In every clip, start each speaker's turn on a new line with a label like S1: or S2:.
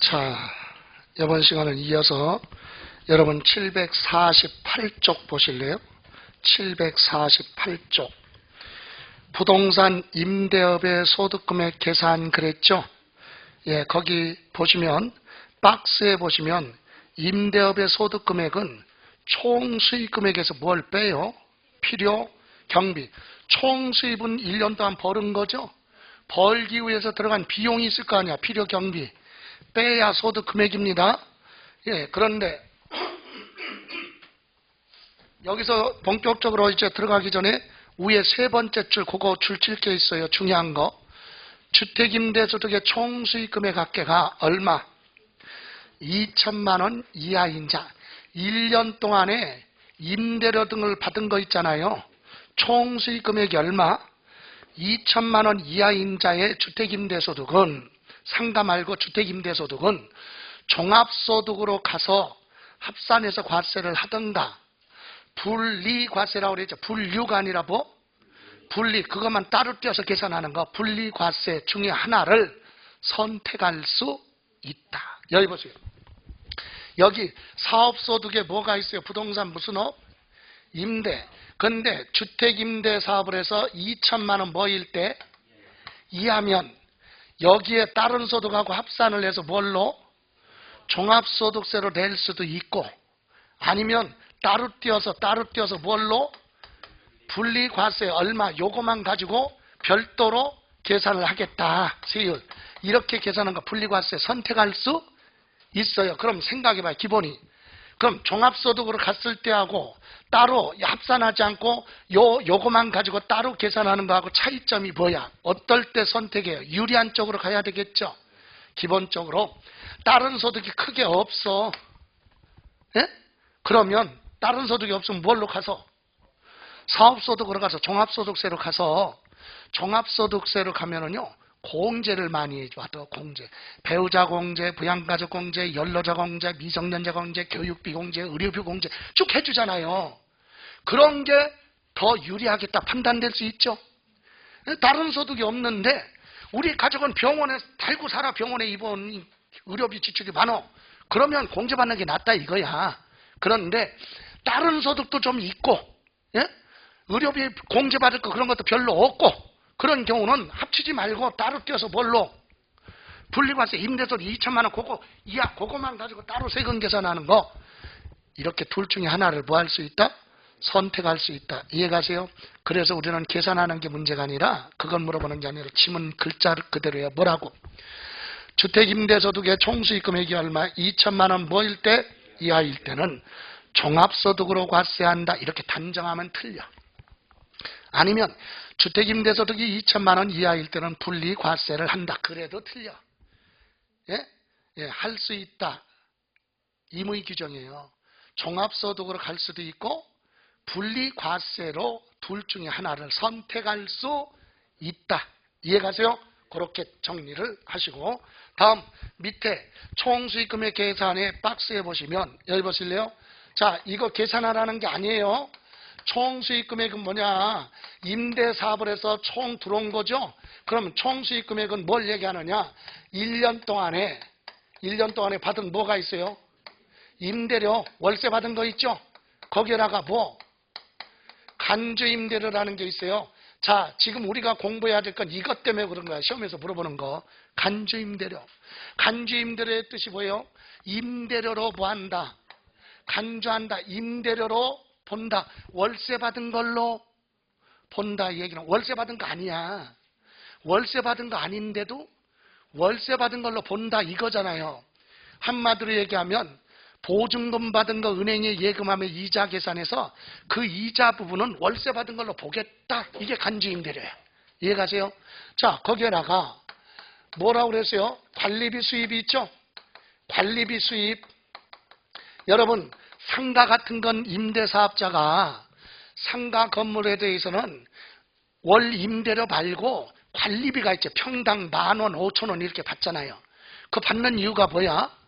S1: 자, 이번 시간은 이어서 여러분 748쪽 보실래요? 748쪽. 부동산 임대업의 소득금액 계산 그랬죠? 예, 거기 보시면 박스에 보시면 임대업의 소득금액은 총 수익금액에서 뭘 빼요? 필요, 경비. 총 수입은 1년 동안 벌은 거죠? 벌기 위해서 들어간 비용이 있을 거 아니야. 필요, 경비. 빼야 소득 금액입니다. 예, 그런데 여기서 본격적으로 이제 들어가기 전에 위에 세 번째 줄, 그거 줄 칠게 있어요. 중요한 거. 주택임대소득의 총수익금액 합계가 얼마? 2천만 원 이하인 자. 1년 동안에 임대료 등을 받은 거 있잖아요. 총수익금액이 얼마? 2천만 원 이하인 자의 주택임대소득은, 상가 말고 주택임대소득은 종합소득으로 가서 합산해서 과세를 하든가, 분리과세라고 그랬죠. 분류가 아니라 뭐? 분리, 그것만 따로 떼어서 계산하는 거, 분리과세 중에 하나를 선택할 수 있다. 여기 보세요. 여기 사업소득에 뭐가 있어요? 부동산 무슨 업? 임대. 근데 주택임대 사업을 해서 2천만 원 뭐일 때? 이하면 여기에 다른 소득하고 합산을 해서 뭘로? 종합소득세로 낼 수도 있고, 아니면 따로 띄어서 뭘로? 분리과세 얼마, 요거만 가지고 별도로 계산을 하겠다. 세율. 이렇게 계산한 거 분리과세 선택할 수 있어요. 그럼 생각해봐요. 기본이. 그럼 종합소득으로 갔을 때하고 따로 합산하지 않고 요거만 가지고 따로 계산하는 거하고 차이점이 뭐야? 어떨 때 선택해요? 유리한 쪽으로 가야 되겠죠? 기본적으로 다른 소득이 크게 없어. 예? 그러면 다른 소득이 없으면 뭘로 가서? 사업소득으로 가서 종합소득세로 가서, 종합소득세로 가면은요 공제를 많이 해줘. 공제. 배우자 공제, 부양가족 공제, 연로자 공제, 미성년자 공제, 교육비 공제, 의료비 공제 쭉 해주잖아요. 그런 게 더 유리하겠다 판단될 수 있죠. 다른 소득이 없는데 우리 가족은 병원에 달고 살아. 병원에 입원 의료비 지출이 많어. 그러면 공제받는 게 낫다 이거야. 그런데 다른 소득도 좀 있고, 예? 의료비 공제받을 거 그런 것도 별로 없고, 그런 경우는 합치지 말고 따로 떼어서 뭘로? 분리과세 임대소득 2천만 원 그거 이하 그거만 가지고 따로 세금 계산하는 거. 이렇게 둘 중에 하나를 뭐 할 수 있다? 선택할 수 있다. 이해가세요? 그래서 우리는 계산하는 게 문제가 아니라, 그건 물어보는 게 아니라 지문 글자 그대로야. 뭐라고? 주택임대소득의 총수익금액이 얼마? 2천만 원 뭐일 때? 이하일 때는 종합소득으로 과세한다. 이렇게 단정하면 틀려. 아니면 주택임대소득이 2천만 원 이하일 때는 분리과세를 한다. 그래도 틀려. 예? 예, 할 수 있다. 임의 규정이에요. 종합소득으로 갈 수도 있고 분리과세로 둘 중에 하나를 선택할 수 있다. 이해가세요? 그렇게 정리를 하시고, 다음 밑에 총수익금액 계산의 박스에 보시면, 여기 보실래요? 자, 이거 계산하라는 게 아니에요. 총수익금액은 뭐냐? 임대사업을 해서 총 들어온 거죠? 그럼 총수익금액은 뭘 얘기하느냐? 1년 동안에 받은 뭐가 있어요? 임대료, 월세 받은 거 있죠? 거기에다가 뭐? 간주임대료라는 게 있어요. 자, 지금 우리가 공부해야 될 건 이것 때문에 그런 거야. 시험에서 물어보는 거. 간주임대료. 간주임대료의 뜻이 뭐예요? 임대료로 뭐 한다? 간주한다. 임대료로 본다. 월세 받은 걸로 본다. 이 얘기는 월세 받은 거 아니야. 월세 받은 거 아닌데도 월세 받은 걸로 본다 이거잖아요. 한마디로 얘기하면 보증금 받은 거 은행에 예금하면 이자 계산해서 그 이자 부분은 월세 받은 걸로 보겠다. 이게 간주임대료예요. 이해가세요? 자, 거기에다가 뭐라고 그랬어요? 관리비 수입이 있죠? 관리비 수입. 여러분, 상가 같은 건 임대사업자가 상가 건물에 대해서는 월 임대료 말고 관리비가 있죠. 평당 10,000원, 5,000원 이렇게 받잖아요. 그 받는 이유가 뭐야?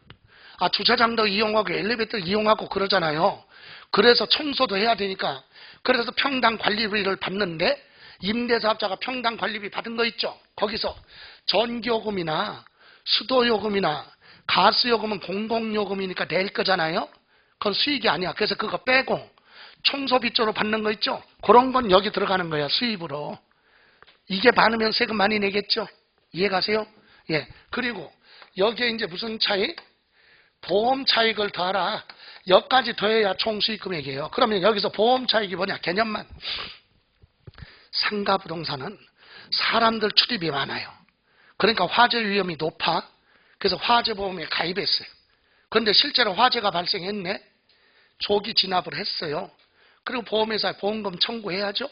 S1: 주차장도 이용하고 엘리베이터 이용하고 그러잖아요. 그래서 청소도 해야 되니까. 그래서 평당 관리비를 받는데, 임대사업자가 평당 관리비 받은 거 있죠? 거기서 전기요금이나 수도요금이나 가스요금은 공공요금이니까 낼 거잖아요. 그건 수익이 아니야. 그래서 그거 빼고 청소비 쪽으로 받는 거 있죠. 그런 건 여기 들어가는 거야. 수입으로. 이게 많으면 세금 많이 내겠죠. 이해가세요? 예. 그리고 여기에 이제 무슨 차익? 보험 차익을 더하라. 여기까지 더해야 총 수익 금액이에요. 그러면 여기서 보험 차익이 뭐냐? 개념만. 상가 부동산은 사람들 출입이 많아요. 그러니까 화재 위험이 높아. 그래서 화재보험에 가입했어요. 그런데 실제로 화재가 발생했네. 조기 진압을 했어요. 그리고 보험회사에 보험금 청구해야죠.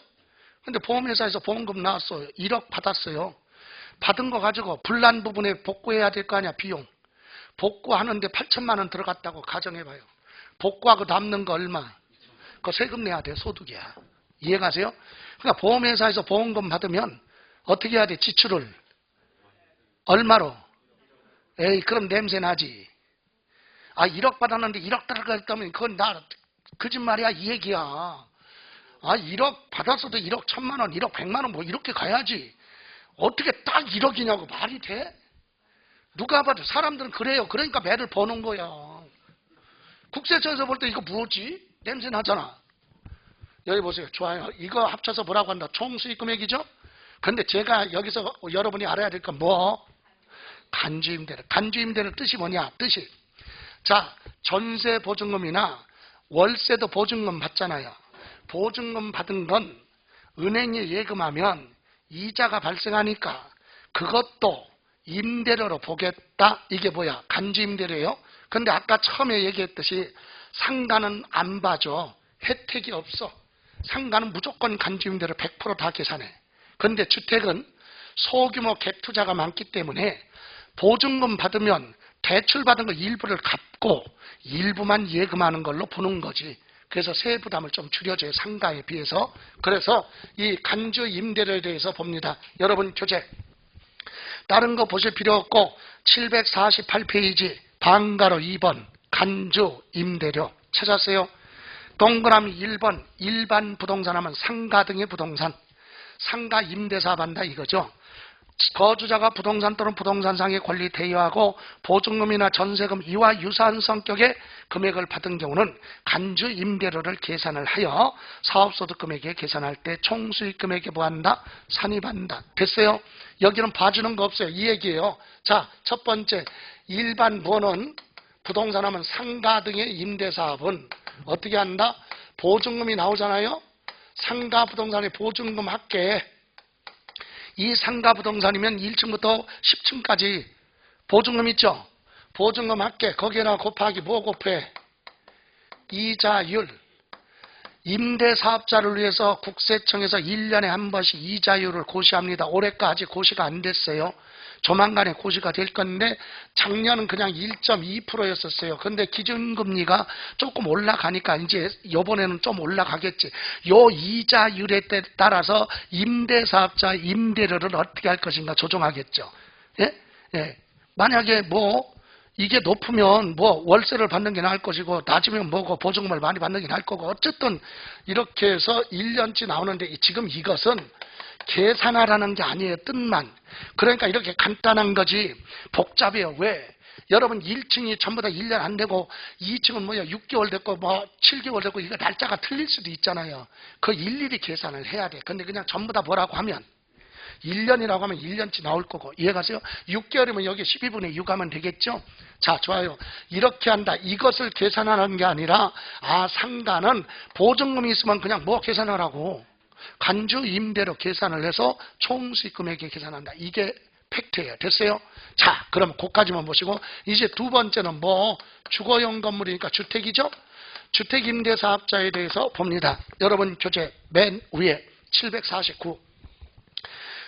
S1: 근데 보험회사에서 보험금 나왔어요. 1억 받았어요. 받은 거 가지고 불난 부분에 복구해야 될 거 아니야, 비용. 복구하는데 8천만 원 들어갔다고 가정해봐요. 복구하고 남는 거 얼마? 그거 세금 내야 돼, 소득이야. 이해가세요? 그러니까 보험회사에서 보험금 받으면 어떻게 해야 돼, 지출을? 얼마로? 에이, 그럼 냄새 나지. 아, 1억 받았는데 1억 들어갔다면 그건 나 거짓말이야, 이 얘기야. 아, 1억 받았어도 1억 1,000만 원, 1억 100만 원 뭐 이렇게 가야지. 어떻게 딱 1억이냐고 말이 돼? 누가 봐도 사람들은 그래요. 그러니까 매를 버는 거야. 국세청에서 볼 때 이거 뭐지? 냄새 나잖아. 여기 보세요. 좋아요. 이거 합쳐서 뭐라고 한다? 총수익 금액이죠? 근데 제가 여기서 여러분이 알아야 될 건 뭐? 간주임대료. 간주임대료 뜻이 뭐냐? 뜻이. 자, 전세 보증금이나 월세도 보증금 받잖아요. 보증금 받은 건 은행에 예금하면 이자가 발생하니까 그것도 임대료로 보겠다. 이게 뭐야? 간주임대료예요. 근데 아까 처음에 얘기했듯이 상가는 안 봐줘. 혜택이 없어. 상가는 무조건 간주임대료 100% 다 계산해. 그런데 주택은 소규모 갭 투자가 많기 때문에 보증금 받으면 대출 받은 거 일부를 갚고 일부만 예금하는 걸로 보는 거지. 그래서 세부 부담을 좀 줄여줘요. 상가에 비해서. 그래서 이 간주 임대료에 대해서 봅니다. 여러분 교재. 다른 거 보실 필요 없고 748페이지 방가로 2번 간주 임대료 찾았어요. 동그라미 1번 일반 부동산 하면 상가 등의 부동산. 상가 임대사업 한다 이거죠. 거주자가 부동산 또는 부동산상의 권리 대여하고 보증금이나 전세금 이와 유사한 성격의 금액을 받은 경우는 간주 임대료를 계산을 하여 사업소득 금액에 계산할 때 총수익 금액에 뭐한다? 산입한다. 됐어요? 여기는 봐주는 거 없어요. 이 얘기예요. 자, 첫 번째 일반 뭐는 부동산 하면 상가 등의 임대사업은 어떻게 한다? 보증금이 나오잖아요. 상가 부동산의 보증금 합계. 이 상가 부동산이면 1층부터 10층까지 보증금 있죠? 보증금 합계 거기에다 곱하기 뭐 곱해? 이자율. 임대사업자를 위해서 국세청에서 1년에 한 번씩 이자율을 고시합니다. 올해까지 고시가 안 됐어요. 조만간에 고시가 될 건데 작년은 그냥 1.2%였었어요. 그런데 기준금리가 조금 올라가니까 이제 이번에는 좀 올라가겠지. 요 이자율에 따라서 임대사업자 임대료를 어떻게 할 것인가 조정하겠죠. 예? 예. 만약에 뭐 이게 높으면 뭐 월세를 받는 게 나을 것이고 낮으면 뭐고 보증금을 많이 받는 게 나을 거고 어쨌든 이렇게 해서 1년치 나오는데 지금 이것은 계산하라는 게 아니에요. 뜻만. 그러니까 이렇게 간단한 거지 복잡해요. 왜? 여러분 1층이 전부 다 1년 안 되고 2층은 뭐야 6개월 됐고 뭐 7개월 됐고 이거 날짜가 틀릴 수도 있잖아요. 그 일일이 계산을 해야 돼. 근데 그냥 전부 다 뭐라고 하면 1년이라고 하면 1년치 나올 거고 이해가세요? 6개월이면 여기 12분의 6 하면 되겠죠? 자, 좋아요. 이렇게 한다. 이것을 계산하는 게 아니라 상가는 보증금이 있으면 그냥 뭐 계산하라고 간주 임대료 계산을 해서 총수익 금액에 계산한다. 이게 팩트예요. 됐어요? 자, 그럼 그까지만 보시고 이제 두 번째는 뭐 주거용 건물이니까 주택이죠? 주택임대사업자에 대해서 봅니다. 여러분 교재 맨 위에 749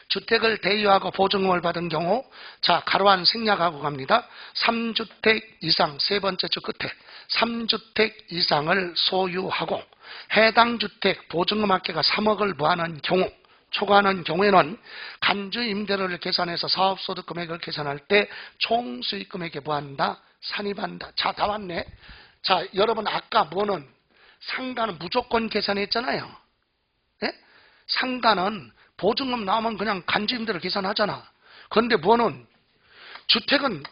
S1: 주택을 대유하고 보증금을 받은 경우 자 가로한 생략하고 갑니다. 3주택 이상 세 번째 줄 끝에 3주택 이상을 소유하고 해당 주택 보증금 합계가 3억을 부하는 경우 초과하는 경우에는 간주 임대료를 계산해서 사업소득 금액을 계산할 때 총수익 금액에 부한다. 산입한다. 자, 다 왔네. 자, 여러분 아까 뭐는 상가는 무조건 계산했잖아요. 예? 상가는 보증금 나오면 그냥 간주 임대료 계산하잖아. 그런데 뭐는 주택은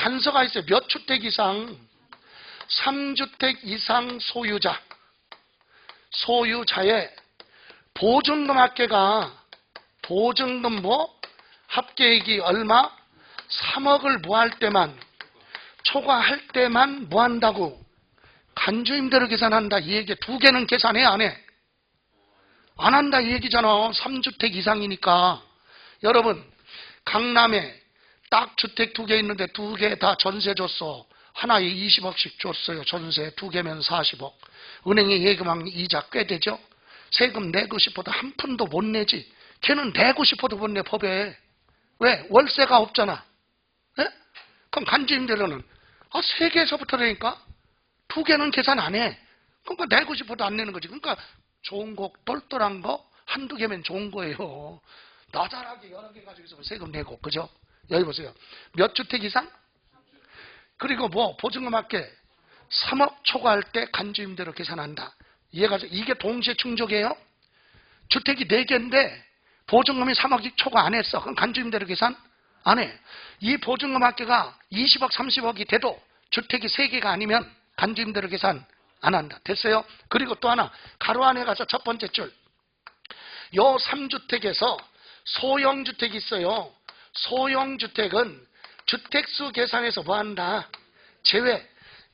S1: 단서가 있어요. 몇 주택 이상? 3주택 이상 소유자의 보증금 합계가 보증금 합계액이 얼마? 3억을 뭐할 때만 초과할 때만 뭐 한다고? 간주임대로 계산한다. 이 얘기. 두 개는 계산해 안 해? 안 한다 이 얘기잖아. 3주택 이상이니까. 여러분 강남에 딱 주택 두 개 있는데 두 개 다 전세 줬어. 하나에 20억씩 줬어요. 전세 두 개면 40억. 은행에 예금한 이자 꽤 되죠. 세금 내고 싶어도 한 푼도 못 내지. 걔는 내고 싶어도 못 내 법에. 왜? 월세가 없잖아. 예? 그럼 간주임대로는 세 개에서부터라니까. 두 개는 계산 안 해. 그러니까 내고 싶어도 안 내는 거지. 그러니까 좋은 거 똘똘한 거 한두 개면 좋은 거예요. 나잘하게 여러 개 가지고 있으면 세금 내고. 그죠? 여기 보세요. 몇 주택 이상? 그리고 보증금 합계 3억 초과할 때 간주임대로 계산한다. 이해가 돼? 이게 동시에 충족이에요? 주택이 4개인데 보증금이 3억이 초과 안 했어. 그럼 간주임대로 계산 안 해. 이 보증금 합계가 20억, 30억이 돼도 주택이 3개가 아니면 간주임대로 계산 안 한다. 됐어요? 그리고 또 하나, 가로 안에 가서 첫 번째 줄. 요 3주택에서 소형주택이 있어요. 소형주택은 주택수 계산해서 뭐 한다? 제외.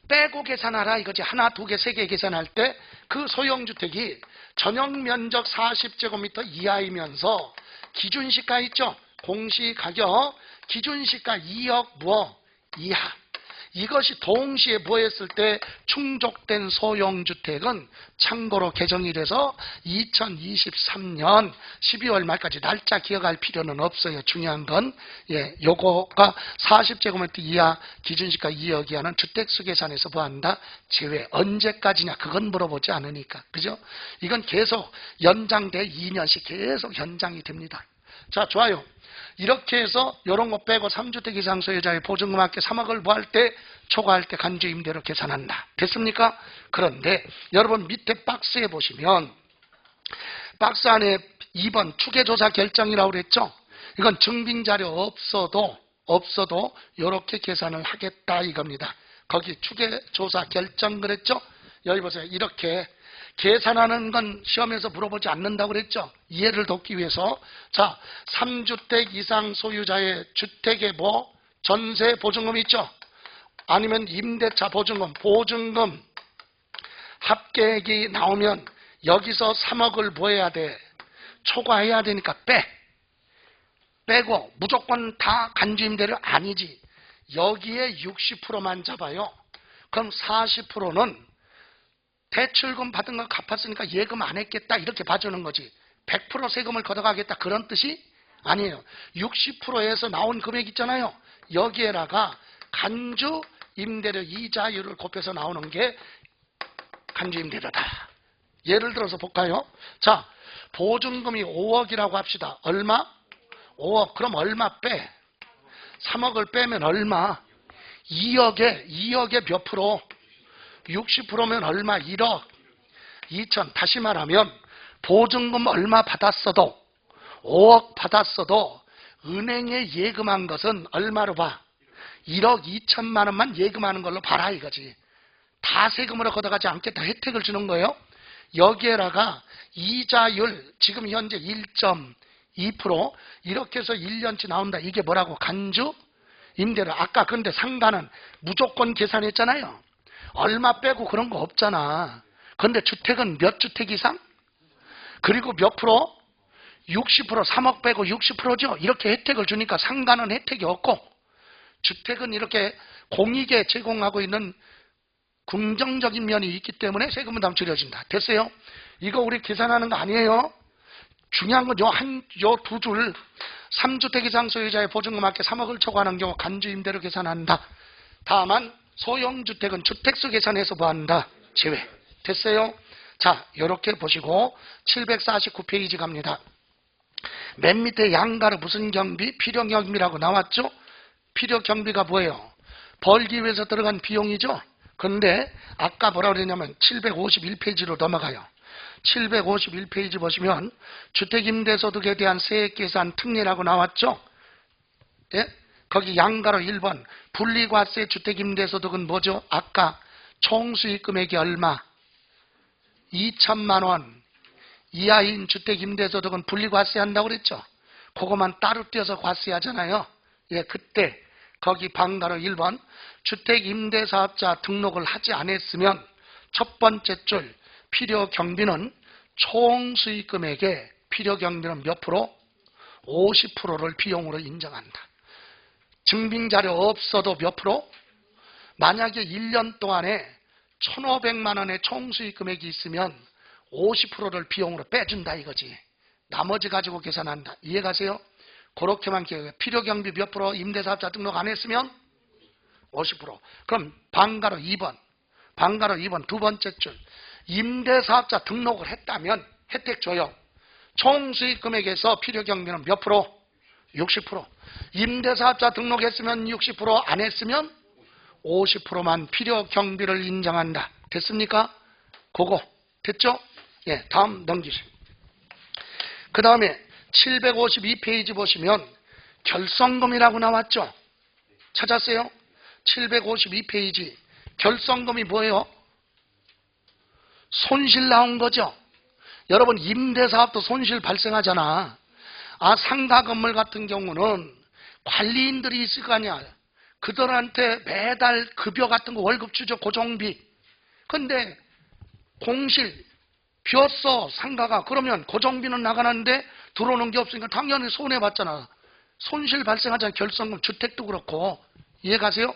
S1: 빼고 계산하라 이거지. 하나, 두 개, 세 개 계산할 때 그 소형주택이 전용면적 40제곱미터 이하이면서 기준시가 있죠? 공시가격 기준시가 2억 이하. 이것이 동시에 했을 때 충족된 소형주택은 참고로 개정이 돼서 2023년 12월 말까지 날짜 기억할 필요는 없어요. 중요한 건 요거가 40제곱미터 이하 기준시가 2억 이하는 주택수 계산에서 뭐한다? 제외. 언제까지냐? 그건 물어보지 않으니까. 그죠? 이건 계속 연장돼 2년씩 계속 연장이 됩니다. 자, 좋아요. 이렇게 해서 이런 거 빼고 3주택 이상 소유자의 보증금 합계 3억을 뭐할 때? 초과할 때 간주임대로 계산한다. 됐습니까? 그런데 여러분 밑에 박스에 보시면 박스 안에 2번 추계조사 결정이라고 그랬죠? 이건 증빙자료 없어도 이렇게 계산을 하겠다 이겁니다. 거기 추계조사 결정 그랬죠? 여기 보세요. 이렇게 계산하는 건 시험에서 물어보지 않는다고 그랬죠? 이해를 돕기 위해서. 자, 3주택 이상 소유자의 주택의 전세 보증금 있죠? 아니면 임대차 보증금 합계액이 나오면 여기서 3억을 해야 돼? 초과해야 되니까 빼고 무조건 다 간주임대료 아니지. 여기에 60%만 잡아요. 그럼 40%는 대출금 받은 거 갚았으니까 예금 안 했겠다 이렇게 봐주는 거지. 100% 세금을 걷어가겠다 그런 뜻이 아니에요. 60%에서 나온 금액 있잖아요. 여기에다가 간주 임대료 이자율을 곱해서 나오는 게 간주 임대료다. 예를 들어서 볼까요? 자, 보증금이 5억이라고 합시다. 얼마? 5억. 그럼 얼마 빼? 3억을 빼면 얼마? 2억에 몇 프로? 60%면 얼마? 1억 2천. 다시 말하면 보증금 얼마 받았어도 5억 받았어도 은행에 예금한 것은 얼마로 봐? 1억 2천만 원만 예금하는 걸로 봐라 이거지. 다 세금으로 걷어가지 않겠다. 혜택을 주는 거예요. 여기에다가 이자율 지금 현재 1.2% 이렇게 해서 1년치 나온다. 이게 뭐라고? 간주 임대료. 아까 근데 상가는 무조건 계산했잖아요. 얼마 빼고 그런 거 없잖아. 근데 주택은 몇 주택 이상? 그리고 몇 프로? 60%. 3억 빼고 60%죠. 이렇게 혜택을 주니까 상가는 혜택이 없고 주택은 이렇게 공익에 제공하고 있는 긍정적인 면이 있기 때문에 세금 부담 줄여진다. 됐어요? 이거 우리 계산하는 거 아니에요. 중요한 건 요 두 줄. 3주택 이상 소유자의 보증금 합계 3억을 초과하는 경우 간주 임대료 계산한다. 다만 소형주택은 주택수 계산해서 뭐한다? 제외. 됐어요? 자, 이렇게 보시고 749페이지 갑니다. 맨 밑에 양가로 무슨 경비? 필요경비라고 나왔죠? 필요경비가 뭐예요? 벌기 위해서 들어간 비용이죠? 근데 아까 뭐라 그랬냐면 751페이지로 넘어가요. 751페이지 보시면 주택임대소득에 대한 세액계산 특례라고 나왔죠? 예? 거기 양가로 1번 분리과세 주택임대소득은 뭐죠? 아까 총수익 금액이 얼마? 2천만 원 이하인 주택임대소득은 분리과세 한다고 그랬죠? 그것만 따로 떼어서 과세하잖아요. 예, 그때 거기 방가로 1번 주택임대사업자 등록을 하지 않았으면 첫 번째 줄 필요경비는 총수익 금액의 필요경비는 몇 프로? 50%를 비용으로 인정한다. 증빙자료 없어도 몇 프로? 만약에 1년 동안에 1,500만 원의 총수익 금액이 있으면 50%를 비용으로 빼준다 이거지. 나머지 가지고 계산한다. 이해가세요? 그렇게만 기억해요. 필요경비 몇 프로? 임대사업자 등록 안 했으면 50%. 그럼 방가로 2번. 방가로 2번 두 번째 줄. 임대사업자 등록을 했다면 혜택 줘요. 총수익 금액에서 필요경비는 몇 프로? 60%. 임대사업자 등록했으면 60%, 안 했으면 50%만 필요경비를 인정한다. 됐습니까? 그거 됐죠? 예, 다음 넘기세요. 그 다음에 752페이지 보시면 결성금이라고 나왔죠? 찾았어요? 752페이지 결성금이 뭐예요? 손실 나온 거죠? 여러분 임대사업도 손실 발생하잖아. 상가 건물 같은 경우는 관리인들이 있을 거 아니야. 그들한테 매달 급여 같은 거 월급 주죠. 고정비. 근데 공실 비었어 상가가. 그러면 고정비는 나가는데 들어오는 게 없으니까 당연히 손해봤잖아. 손실 발생하잖아. 결성금. 주택도 그렇고. 이해가세요?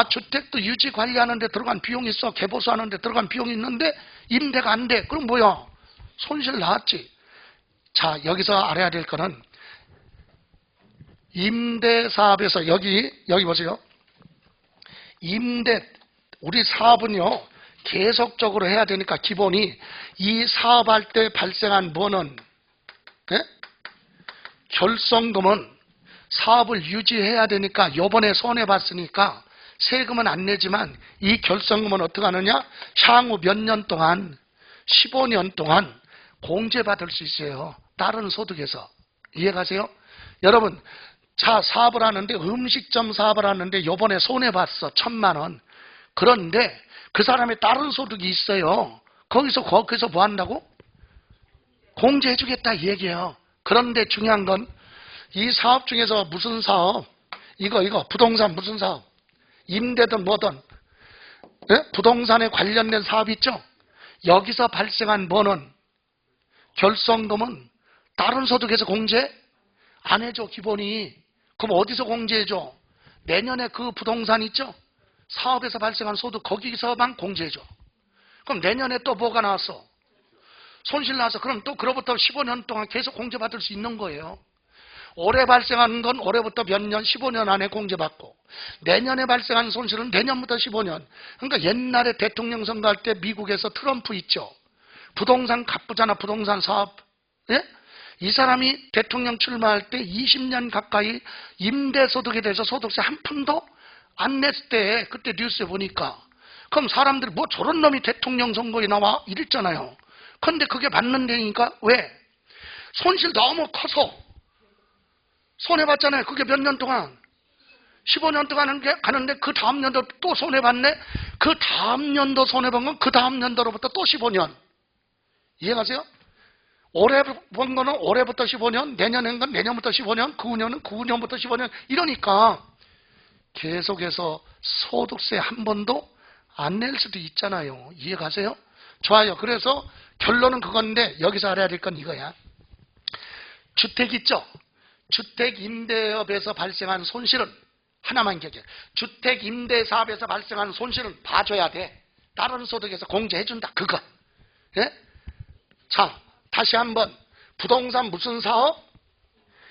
S1: 주택도 유지 관리하는 데 들어간 비용이 있어. 개보수하는 데 들어간 비용이 있는데 임대가 안 돼. 그럼 뭐야? 손실 나왔지. 자, 여기서 알아야 될 거는 임대사업에서 여기 보세요. 우리 사업은요 계속적으로 해야 되니까 기본이 이 사업할 때 발생한 뭐는 결성금은 사업을 유지해야 되니까 요번에 손해봤으니까 세금은 안 내지만 이 결성금은 어떻게 하느냐? 향후 몇 년 동안 15년 동안 공제받을 수 있어요. 다른 소득에서. 이해가세요? 여러분 자 사업을 하는데 음식점 사업을 하는데 요번에 손해봤어. 1,000만 원. 그런데 그 사람의 다른 소득이 있어요. 거기서 뭐 한다고? 공제해 주겠다 이 얘기예요. 그런데 중요한 건 이 사업 중에서 무슨 사업? 이거 부동산 무슨 사업? 임대든 뭐든 부동산에 관련된 사업 있죠? 여기서 발생한 뭐는 결성금은 다른 소득에서 공제 안 해줘. 기본이. 그럼 어디서 공제해줘? 내년에 그 부동산 있죠? 사업에서 발생한 소득 거기서만 공제해줘. 그럼 내년에 또 뭐가 나왔어? 손실 나서 그럼 또 그로부터 15년 동안 계속 공제받을 수 있는 거예요. 올해 발생한 건 올해부터 몇 년, 15년 안에 공제받고 내년에 발생한 손실은 내년부터 15년. 그러니까 옛날에 대통령 선거할 때 미국에서 트럼프 있죠. 부동산 갑부잖아. 부동산 사업. 예? 이 사람이 대통령 출마할 때 20년 가까이 임대소득에 대해서 소득세 한 푼도 안 냈을 때 그때 뉴스에 보니까 그럼 사람들이 뭐 저런 놈이 대통령 선거에 나와 이랬잖아요. 근데 그게 맞는 데니까 왜? 손실 너무 커서 손해봤잖아요. 그게 몇 년 동안 15년 동안 가는데 그 다음 연도 또 손해봤네. 그 다음 연도 손해본 건 그 다음 연도로부터 또 15년. 이해가세요? 올해 본 거는 올해부터 15년, 내년에 건 내년부터 15년, 그 후년은 그 후년부터 15년 이러니까 계속해서 소득세 한 번도 안 낼 수도 있잖아요. 이해가세요? 좋아요. 그래서 결론은 그건데 여기서 알아야 될 건 이거야. 주택 있죠? 주택 임대업에서 발생한 손실은 하나만 기억해. 주택 임대사업에서 발생한 손실은 봐줘야 돼. 다른 소득에서 공제해준다. 그거. 예? 자, 다시 한번 부동산 무슨 사업?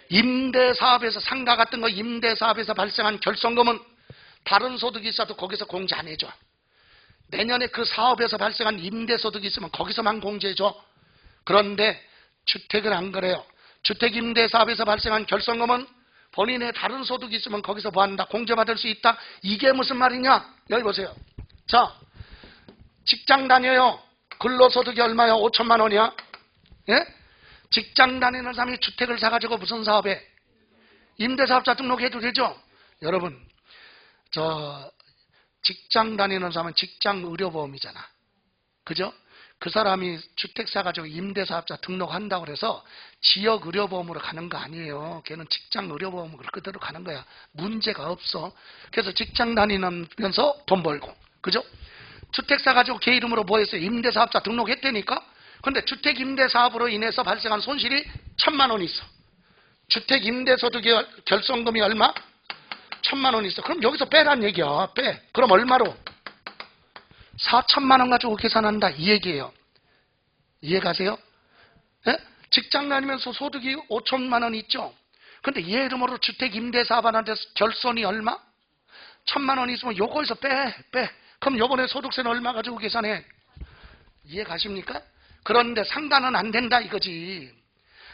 S1: 임대사업에서 상가 같은 거 임대사업에서 발생한 결성금은 다른 소득이 있어도 거기서 공제 안 해줘. 내년에 그 사업에서 발생한 임대소득이 있으면 거기서만 공제해줘. 그런데 주택은 안 그래요. 주택임대사업에서 발생한 결성금은 본인의 다른 소득이 있으면 거기서 뭐 한다? 공제받을 수 있다. 이게 무슨 말이냐? 여기 보세요. 자, 직장 다녀요. 근로소득이 얼마야? 5천만 원이야. 예? 직장 다니는 사람이 주택을 사가지고 무슨 사업에? 임대사업자 등록해도 되죠? 여러분, 직장 다니는 사람은 직장 의료보험이잖아. 그죠? 그 사람이 주택사 가지고 임대사업자 등록한다고 그래서 지역 의료보험으로 가는 거 아니에요. 걔는 직장 의료보험으로 그대로 가는 거야. 문제가 없어. 그래서 직장 다니면서 돈 벌고. 그죠? 주택사 가지고 걔 이름으로 뭐 했어요? 임대사업자 등록했다니까? 근데 주택임대사업으로 인해서 발생한 손실이 1,000만 원 있어. 주택임대소득의 결손금이 얼마? 1,000만 원 있어. 그럼 여기서 빼란 얘기야. 빼. 그럼 얼마로? 4,000만 원 가지고 계산한다. 이 얘기예요. 이해가세요? 예? 직장 다니면서 소득이 5천만 원 있죠? 근데 얘 이름으로 주택임대사업하는데 결손이 얼마? 1,000만 원 있으면 요거에서 빼. 그럼 요번에 소득세는 얼마 가지고 계산해? 이해가십니까? 그런데 상가는 안 된다 이거지.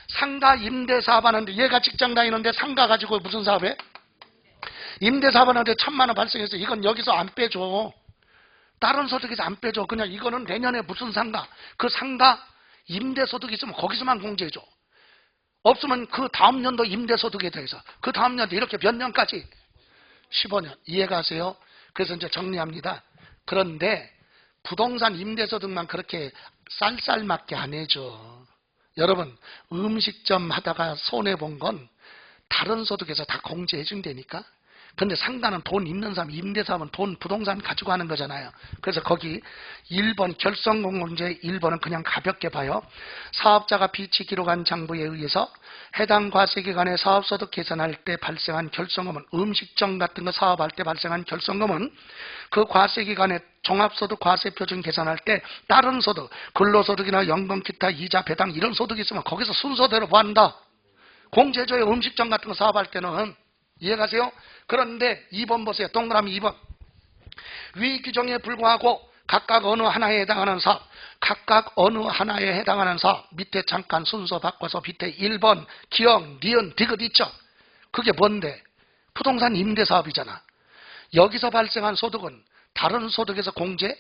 S1: 상가 임대사업 하는데 얘가 직장 다니는데 상가 가지고 무슨 사업해? 임대사업 하는데 1,000만 원 발생해서 이건 여기서 안 빼줘. 다른 소득에서 안 빼줘. 그냥 이거는 내년에 무슨 상가, 그 상가 임대소득이 있으면 거기서만 공제해줘. 없으면 그 다음 연도 임대소득에 대해서 그 다음 연도 이렇게 몇 년까지? 15년. 이해가세요? 그래서 이제 정리합니다. 그런데 부동산 임대소득만 그렇게 쌀쌀맞게 안 해줘. 여러분, 음식점 하다가 손해본 건 다른 소득에서 다 공제해 준다니까? 근데 상가는 돈 있는 사람, 임대사업은 돈, 부동산 가지고 하는 거잖아요. 그래서 거기 1번 결손공제 1번은 그냥 가볍게 봐요. 사업자가 비치기로 간 장부에 의해서 해당 과세기간에 사업소득 계산할 때 발생한 결손금은, 음식점 같은 거 사업할 때 발생한 결손금은 그 과세기간에 종합소득 과세표준 계산할 때 다른 소득, 근로소득이나 연금, 기타, 이자, 배당 이런 소득이 있으면 거기서 순서대로 보한다. 공제조의 음식점 같은 거 사업할 때는. 이해가세요? 그런데 2번 보세요. 동그라미 2번. 위 규정에 불구하고 각각 어느 하나에 해당하는 사업, 각각 어느 하나에 해당하는 사업, 밑에 잠깐 순서 바꿔서 밑에 1번 기억, 니은, 디귿 있죠? 그게 뭔데? 부동산 임대사업이잖아. 여기서 발생한 소득은 다른 소득에서 공제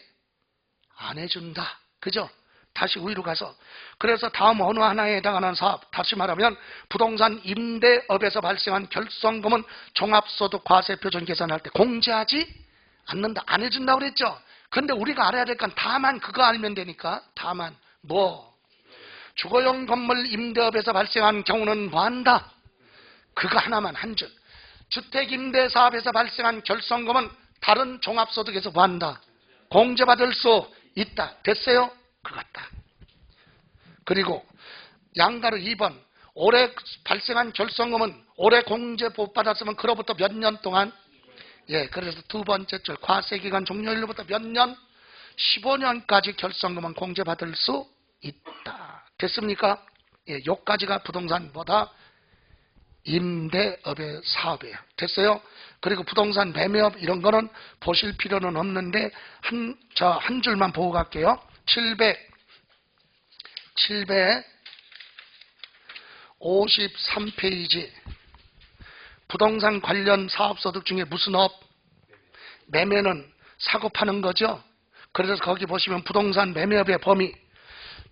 S1: 안 해준다. 그죠? 다시 위로 가서, 그래서 다음 어느 하나에 해당하는 사업, 다시 말하면 부동산 임대업에서 발생한 결손금은 종합소득 과세표준 계산할 때 공제하지 않는다. 안 해준다고 그랬죠? 근데 우리가 알아야 될 건 다만 그거 알면 되니까. 다만 뭐? 주거용 건물 임대업에서 발생한 경우는 뭐한다? 그거 하나만 한 줄. 주택임대사업에서 발생한 결손금은 다른 종합소득에서 뭐한다? 공제받을 수 있다. 됐어요? 그같다. 그리고 양가로 2번. 올해 발생한 결손금은 올해 공제 못 받았으면 그로부터 몇 년 동안? 예, 그래서 두 번째 줄 과세기간 종료일로부터 몇 년? 15년까지 결손금은 공제받을 수 있다. 됐습니까? 예, 요까지가 부동산보다 임대업의 사업이에요. 됐어요? 그리고 부동산 매매업 이런 거는 보실 필요는 없는데 한 줄만 보고 갈게요. 753페이지. 부동산 관련 사업소득 중에 무슨 업? 매매는 사고 파는 거죠. 그래서 거기 보시면 부동산 매매업의 범위.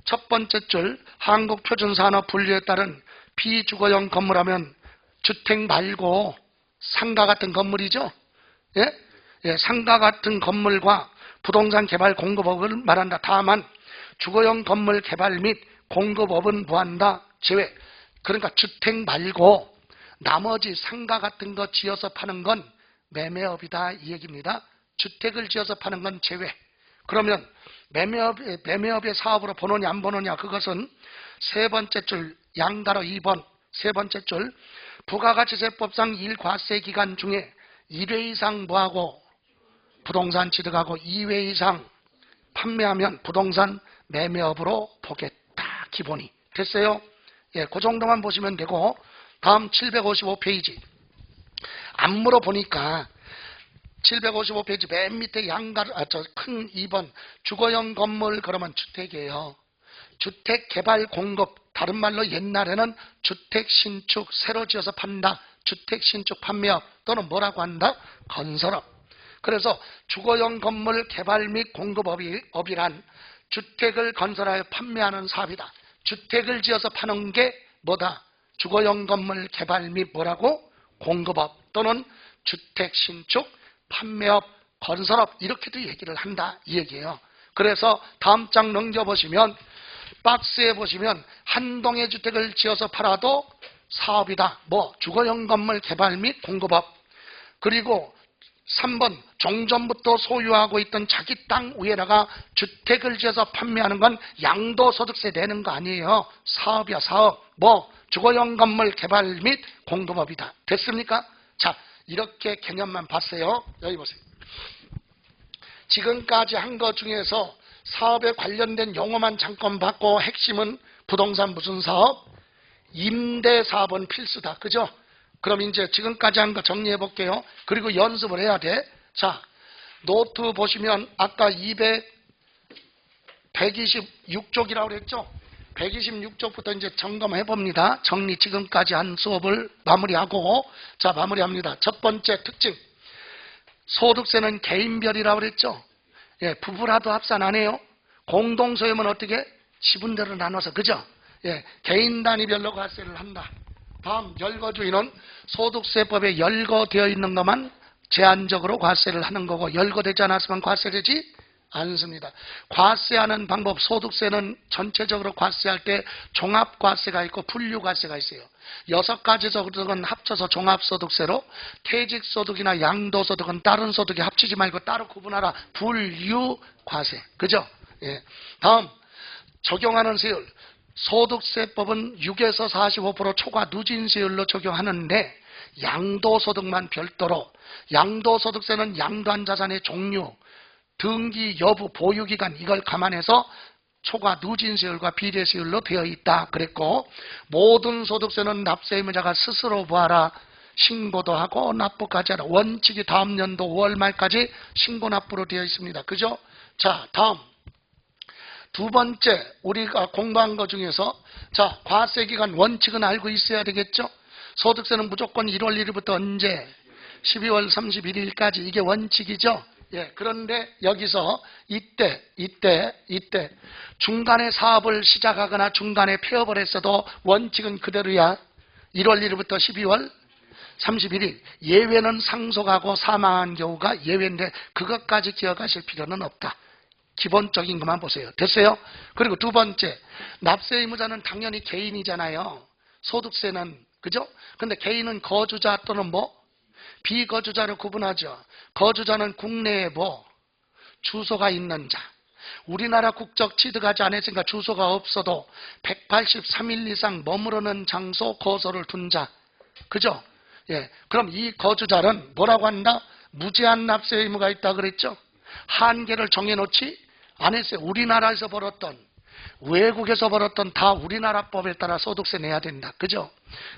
S1: 첫 번째 줄 한국표준산업 분류에 따른 비주거용 건물하면 주택 말고 상가 같은 건물이죠. 예? 예, 상가 같은 건물과 부동산 개발 공급업을 말한다. 다만 주거용 건물 개발 및 공급업은 뭐한다? 제외. 그러니까 주택 말고 나머지 상가 같은 거 지어서 파는 건 매매업이다 이 얘기입니다. 주택을 지어서 파는 건 제외. 그러면 매매업의 사업으로 보느냐 안 보느냐, 그것은 세 번째 줄 양가로 2번 세 번째 줄 부가가치세법상 1과세 기간 중에 1회 이상 뭐하고 부동산 취득하고 2회 이상 판매하면 부동산 매매업으로 보겠다. 기본이. 됐어요? 예, 그 정도만 보시면 되고, 다음 755페이지. 안 물어보니까 755페이지 맨 밑에 큰 2번 주거용 건물 그러면 주택이에요. 주택 개발 공급, 다른 말로 옛날에는 주택 신축 새로 지어서 판다. 주택 신축 판매업 또는 뭐라고 한다? 건설업. 그래서 주거용 건물 개발 및 공급업이란 주택을 건설하여 판매하는 사업이다. 주택을 지어서 파는 게 뭐다? 주거용 건물 개발 및 뭐라고? 공급업 또는 주택 신축, 판매업, 건설업 이렇게도 얘기를 한다 이 얘기예요. 그래서 다음 장 넘겨보시면 박스에 보시면 한 동의 주택을 지어서 팔아도 사업이다. 뭐 주거용 건물 개발 및 공급업. 그리고 3번 종전부터 소유하고 있던 자기 땅 위에다가 주택을 지어서 판매하는 건 양도소득세 내는 거 아니에요. 사업이야 사업. 뭐 주거용 건물 개발 및 공급업이다. 됐습니까? 자, 이렇게 개념만 봤어요. 여기 보세요. 지금까지 한 것 중에서 사업에 관련된 용어만 잠깐 봤고 핵심은 부동산 무슨 사업? 임대사업은 필수다. 그죠? 그럼 이제 지금까지 한 거 정리해 볼게요. 그리고 연습을 해야 돼. 자, 노트 보시면 아까 126쪽이라고 그랬죠? 126쪽부터 이제 점검해 봅니다. 정리 지금까지 한 수업을 마무리하고, 자, 마무리합니다. 첫 번째 특징. 소득세는 개인별이라고 그랬죠? 예, 부부라도 합산 안 해요. 공동소유면 어떻게? 지분대로 나눠서, 그죠? 예, 개인 단위별로 과세를 한다. 다음, 열거주의는 소득세법에 열거되어 있는 것만 제한적으로 과세를 하는 거고, 열거되지 않았으면 과세되지 않습니다. 과세하는 방법, 소득세는 전체적으로 과세할 때 종합과세가 있고 분류과세가 있어요. 6가지 소득은 합쳐서 종합소득세로, 퇴직소득이나 양도소득은 다른 소득에 합치지 말고 따로 구분하라. 분류과세. 그죠? 예. 다음, 적용하는 세율. 소득세법은 6에서 45% 초과 누진세율로 적용하는데 양도소득만 별도로, 양도소득세는 양도한 자산의 종류, 등기 여부, 보유기간 이걸 감안해서 초과 누진세율과 비례세율로 되어 있다 그랬고, 모든 소득세는 납세 의무자가 스스로 부하라. 신고도 하고 납부까지 하라. 원칙이 다음 연도 5월 말까지 신고 납부로 되어 있습니다. 그죠? 자, 다음 두 번째 우리가 공부한 것 중에서, 자, 과세기간 원칙은 알고 있어야 되겠죠? 소득세는 무조건 1월 1일부터 언제? 12월 31일까지. 이게 원칙이죠? 예, 그런데 여기서 이때 중간에 사업을 시작하거나 중간에 폐업을 했어도 원칙은 그대로야. 1월 1일부터 12월 31일. 예외는 상속하고 사망한 경우가 예외인데 그것까지 기억하실 필요는 없다. 기본적인 것만 보세요. 됐어요? 그리고 두 번째, 납세 의무자는 당연히 개인이잖아요. 소득세는, 그죠? 근데 개인은 거주자 또는 뭐? 비거주자를 구분하죠. 거주자는 국내에 뭐? 주소가 있는 자. 우리나라 국적 취득하지 않았으니까 주소가 없어도 183일 이상 머무르는 장소 거소를 둔 자. 그죠? 예. 그럼 이 거주자는 뭐라고 한다? 무제한 납세 의무가 있다 그랬죠? 한계를 정해놓지 않았어요. 우리나라에서 벌었던, 외국에서 벌었던 다 우리나라 법에 따라 소득세 내야 된다. 그죠?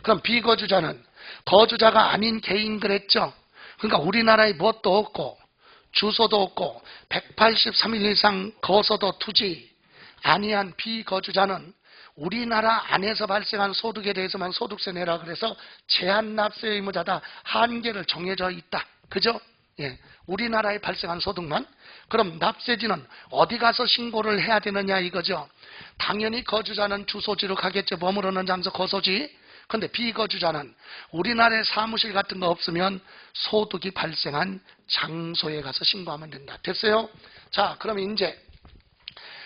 S1: 그럼 비거주자는 거주자가 아닌 개인 그랬죠? 그러니까 우리나라에 뭣도 없고 주소도 없고 183일 이상 거소도 두지 아니한 비거주자는 우리나라 안에서 발생한 소득에 대해서만 소득세 내라 그래서 제한 납세 의무자다. 한계를 정해져 있다. 그죠? 예, 우리나라에 발생한 소득만. 그럼 납세지는 어디 가서 신고를 해야 되느냐 이거죠. 당연히 거주자는 주소지로 가겠죠. 머무르는 장소 거소지. 근데 비거주자는 우리나라에 사무실 같은 거 없으면 소득이 발생한 장소에 가서 신고하면 된다. 됐어요? 자, 그럼 이제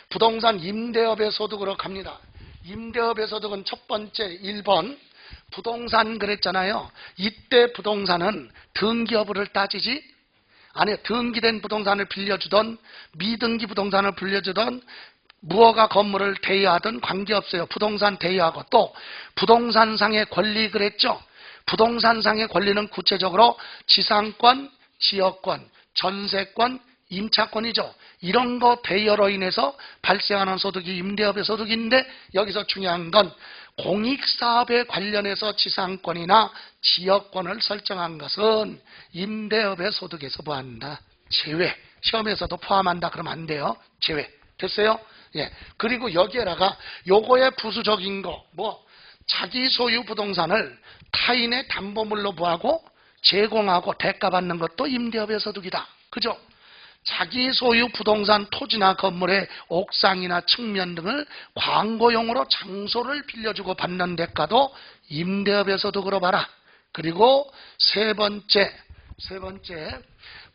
S1: 부동산 임대업의 소득으로 갑니다. 임대업의 소득은 첫 번째 1번 부동산 그랬잖아요. 이때 부동산은 등기 여부를 따지지 아니, 등기된 부동산을 빌려주던 미등기 부동산을 빌려주던 무허가 건물을 대여하든 관계없어요. 부동산 대여하고 또 부동산상의 권리 그랬죠. 부동산상의 권리는 구체적으로 지상권, 지역권, 전세권, 임차권이죠. 이런 거 대여로 인해서 발생하는 소득이 임대업의 소득인데 여기서 중요한 건 공익사업에 관련해서 지상권이나 지역권을 설정한 것은 임대업의 소득에서 포함한다. 제외. 시험에서도 포함한다. 그러면 안 돼요. 제외. 됐어요? 예. 그리고 여기에다가 요거의 부수적인 거, 뭐 자기 소유 부동산을 타인의 담보물로 부하고 제공하고 대가받는 것도 임대업의 소득이다. 그죠? 자기 소유 부동산 토지나 건물의 옥상이나 측면 등을 광고용으로 장소를 빌려주고 받는 대가도 임대업의 소득으로 봐라. 그리고 세 번째, 세 번째,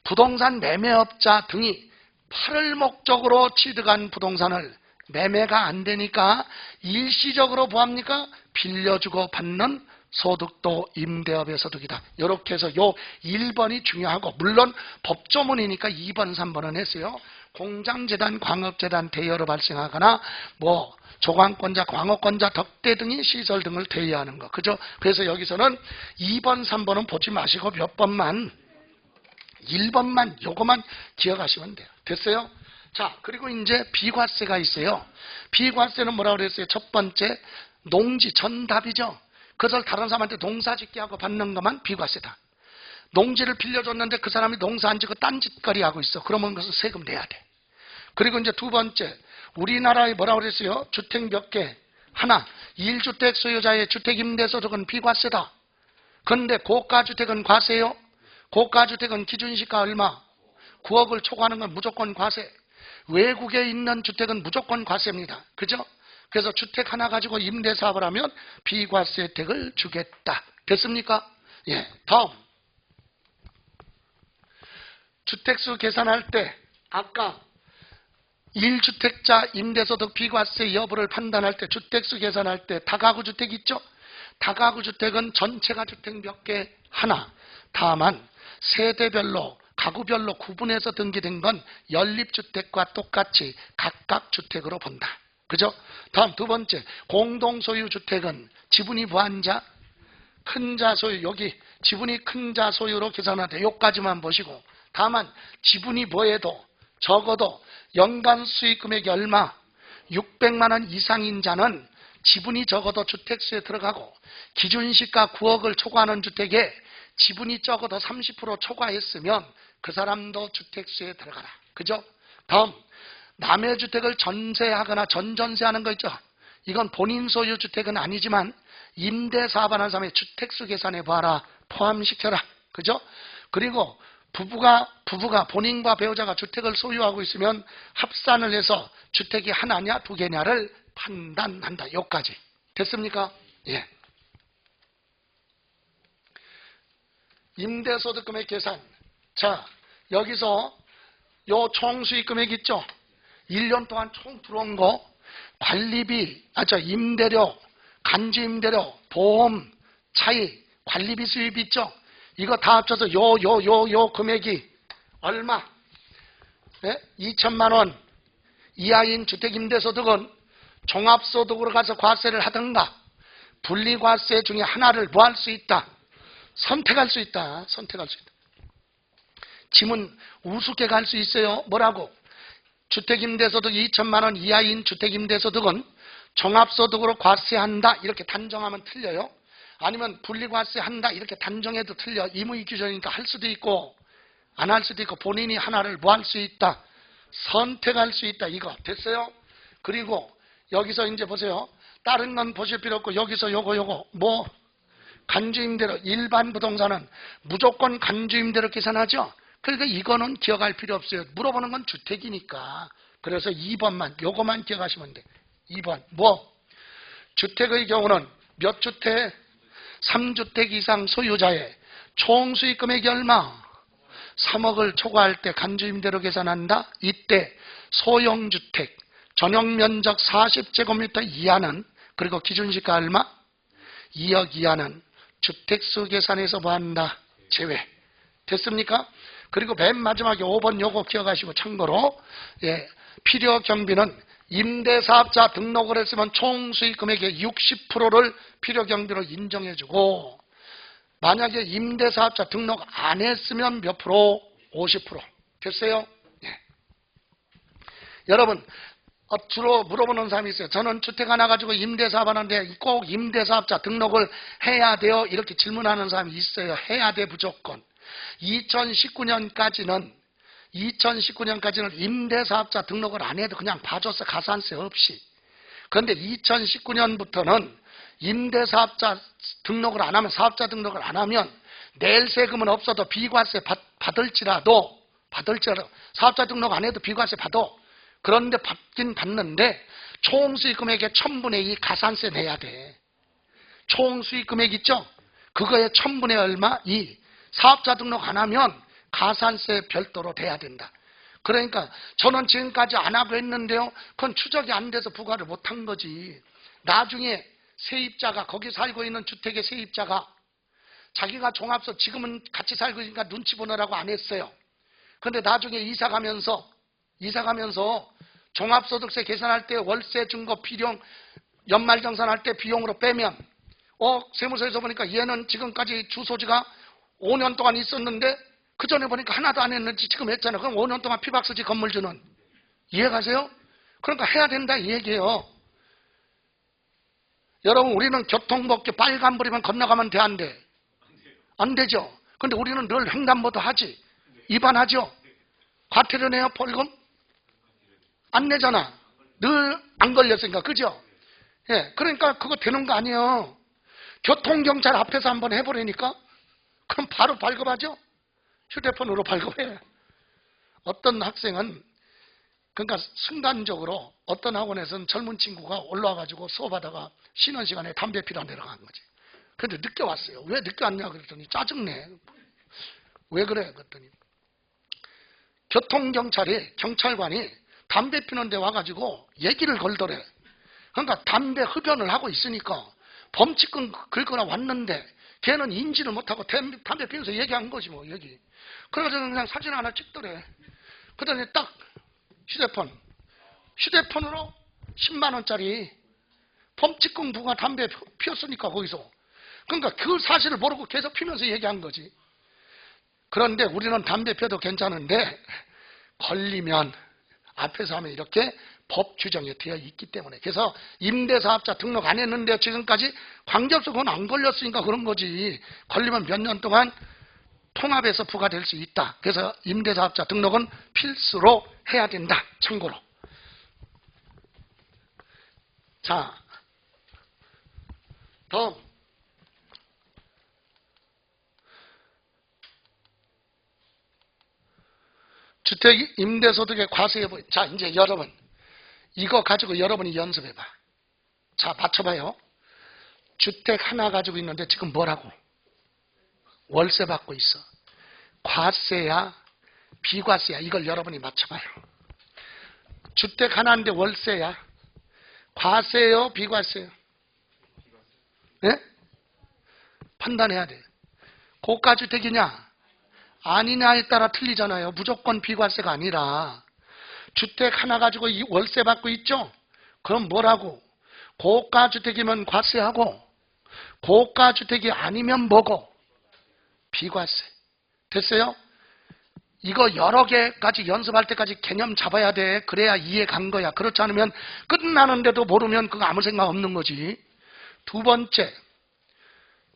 S1: 부동산 매매업자 등이 팔을 목적으로 취득한 부동산을 매매가 안 되니까 일시적으로 뭐합니까? 빌려주고 받는 소득도 임대업의 소득이다. 이렇게 해서 요 1번이 중요하고, 물론 법조문이니까 2번, 3번은 했어요. 공장재단, 광업재단 대여로 발생하거나 뭐 조광권자, 광업권자, 덕대 등이 시설 등을 대여하는 거. 그죠? 그래서 여기서는 2번, 3번은 보지 마시고 몇 번만 1번만 요거만 기억하시면 돼요. 됐어요? 자, 그리고 이제 비과세가 있어요. 비과세는 뭐라고 그랬어요? 첫 번째, 농지 전답이죠. 그것을 다른 사람한테 농사 짓게 하고 받는 것만 비과세다. 농지를 빌려줬는데 그 사람이 농사 안 짓고 딴짓거리 하고 있어. 그러면 그것을 세금 내야 돼. 그리고 이제 두 번째, 우리나라에 뭐라고 그랬어요? 주택 몇 개? 하나. 1주택 소유자의 주택임대소득은 비과세다. 그런데 고가주택은 과세요? 고가주택은 기준시가 얼마? 9억을 초과하는 건 무조건 과세. 외국에 있는 주택은 무조건 과세입니다. 그죠? 그래서 주택 하나 가지고 임대사업을 하면 비과세 혜택을 주겠다. 됐습니까? 예. 다음. 주택수 계산할 때 아까 1주택자 임대소득 비과세 여부를 판단할 때 주택수 계산할 때 다가구 주택 있죠? 다가구 주택은 전체가 주택 몇 개? 하나. 다만 세대별로 가구별로 구분해서 등기된 건 연립주택과 똑같이 각각 주택으로 본다. 그죠? 다음 두 번째, 공동소유 주택은 지분이 무한자, 큰자 소유, 여기 지분이 큰 자 소유로 계산하되 요까지만 보시고, 다만 지분이 뭐해도 적어도 연간 수익금액이 얼마? 600만 원 이상인 자는 지분이 적어도 주택수에 들어가고, 기준시가 9억을 초과하는 주택에 지분이 적어도 30% 초과했으면 그 사람도 주택수에 들어가라. 그죠? 다음, 남의 주택을 전세하거나 전전세하는 거 있죠? 이건 본인 소유 주택은 아니지만 임대사업하는 사람의 주택수 계산해 봐라. 포함시켜라. 그죠? 그리고 부부가 본인과 배우자가 주택을 소유하고 있으면 합산을 해서 주택이 하나냐 두 개냐를 판단한다. 여기까지. 됐습니까? 예. 임대소득금액 계산. 자, 여기서 요 총수익금액 있죠? 1년 동안 총 들어온 거, 관리비, 임대료, 간주임대료, 보험, 차익, 관리비 수입 있죠? 이거 다 합쳐서 요 금액이 얼마? 네? 2천만 원 이하인 주택임대소득은 종합소득으로 가서 과세를 하든가 분리과세 중에 하나를 뭐 할 수 있다? 선택할 수 있다. 선택할 수 있다. 지문 우습게 갈 수 있어요. 뭐라고? 주택임대소득 2천만 원 이하인 주택임대소득은 종합소득으로 과세한다. 이렇게 단정하면 틀려요. 아니면 분리과세한다. 이렇게 단정해도 틀려. 임의규정이니까 할 수도 있고 안 할 수도 있고 본인이 하나를 뭐 할 수 있다? 선택할 수 있다. 이거 됐어요? 그리고 여기서 이제 보세요. 다른 건 보실 필요 없고 여기서 요거 뭐 간주임대로 일반 부동산은 무조건 간주임대로 계산하죠. 그러니까 이거는 기억할 필요 없어요. 물어보는 건 주택이니까. 그래서 2번만 요거만 기억하시면 돼. 2번 뭐 주택의 경우는 몇 주택? 3주택 이상 소유자의 총수익 금액이 얼마? 3억을 초과할 때 간주임대로 계산한다. 이때 소형주택 전용면적 40제곱미터 이하는, 그리고 기준시가 얼마? 2억 이하는 주택수 계산에서 뭐한다? 제외. 됐습니까? 그리고 맨 마지막에 5번 요거 기억하시고 참고로, 예, 필요경비는 임대사업자 등록을 했으면 총수익 금액의 60%를 필요경비로 인정해주고, 만약에 임대사업자 등록 안 했으면 몇 프로? 50%. 됐어요? 예. 여러분, 주로 물어보는 사람이 있어요. 저는 주택 하나 가지고 임대사업 하는데 꼭 임대사업자 등록을 해야 돼요? 이렇게 질문하는 사람이 있어요. 해야 돼, 무조건. 2019년까지는 임대사업자 등록을 안 해도 그냥 봐줬어. 가산세 없이. 그런데 2019년부터는 임대사업자 등록을 안 하면, 사업자 등록을 안 하면 낼 세금은 없어도 비과세 받을지라도 사업자 등록 안 해도 비과세 받아. 그런데 받긴 받는데 총수익 금액의 1000분의 2 가산세 내야 돼. 총수익 금액 있죠? 그거의 1000분의 얼마? 2. 사업자 등록 안 하면 가산세 별도로 돼야 된다. 그러니까 저는 지금까지 안 하고 했는데요. 그건 추적이 안 돼서 부과를 못한 거지. 나중에 세입자가 거기 살고 있는 주택의 세입자가 자기가 종합소 지금은 같이 살고 있으니까 눈치 보느라고 안 했어요. 그런데 나중에 이사 가면서 종합소득세 계산할 때 월세 증거 비용 연말정산할 때 비용으로 빼면 세무서에서 보니까 얘는 지금까지 주소지가 5년 동안 있었는데 그 전에 보니까 하나도 안 했는지 지금 했잖아. 그럼 5년 동안 피박스지 건물주는. 이해가세요? 그러니까 해야 된다 이 얘기예요. 여러분 우리는 교통법규 빨간불이면 건너가면 돼 안 돼? 안 되죠. 근데 우리는 늘 횡단보도 하지. 위반하죠. 과태료 내요 벌금? 안 내잖아. 늘 안 걸렸으니까. 그죠? 예, 그러니까 그거 되는 거 아니에요. 교통경찰 앞에서 한번 해보라니까? 그럼 바로 발급하죠? 휴대폰으로 발급해. 어떤 학생은 그러니까 순간적으로 어떤 학원에서는 젊은 친구가 올라와가지고 수업하다가 쉬는 시간에 담배 피러 내려간 거지. 근데 늦게 왔어요. 왜 늦게 왔냐 그랬더니 짜증내. 왜 그래 그랬더니 경찰관이 담배 피는데 와가지고 얘기를 걸더래. 그러니까 담배 흡연을 하고 있으니까 범칙금 긁거나 왔는데 걔는 인지를 못하고 담배 피면서 얘기한 거지 뭐 여기. 그래가지고 그냥 사진 하나 찍더래. 그러더니 딱 휴대폰으로 10만 원짜리 범칙금 부과 담배 피웠으니까 거기서. 그러니까 그 사실을 모르고 계속 피면서 얘기한 거지. 그런데 우리는 담배 피워도 괜찮은데 걸리면 앞에서 하면 이렇게 법 규정이 되어 있기 때문에. 그래서 임대사업자 등록 안 했는데 지금까지 관계없어 그건 안 걸렸으니까 그런 거지. 걸리면 몇 년 동안 통합해서 부과될 수 있다. 그래서 임대사업자 등록은 필수로 해야 된다. 참고로. 자, 다음. 주택 임대소득의 과세 여부. 자, 이제 여러분 이거 가지고 여러분이 연습해봐. 자, 맞춰봐요. 주택 하나 가지고 있는데 지금 뭐라고? 월세 받고 있어. 과세야 비과세야? 이걸 여러분이 맞춰봐요. 주택 하나인데 월세야. 과세요 비과세요? 예? 판단해야 돼. 고가주택이냐 아니냐에 따라 틀리잖아요. 무조건 비과세가 아니라 주택 하나 가지고 월세 받고 있죠? 그럼 뭐라고? 고가주택이면 과세하고 고가주택이 아니면 뭐고? 비과세. 됐어요? 이거 여러 개까지 연습할 때까지 개념 잡아야 돼. 그래야 이해 간 거야. 그렇지 않으면 끝나는데도 모르면 그거 아무 생각 없는 거지. 두 번째,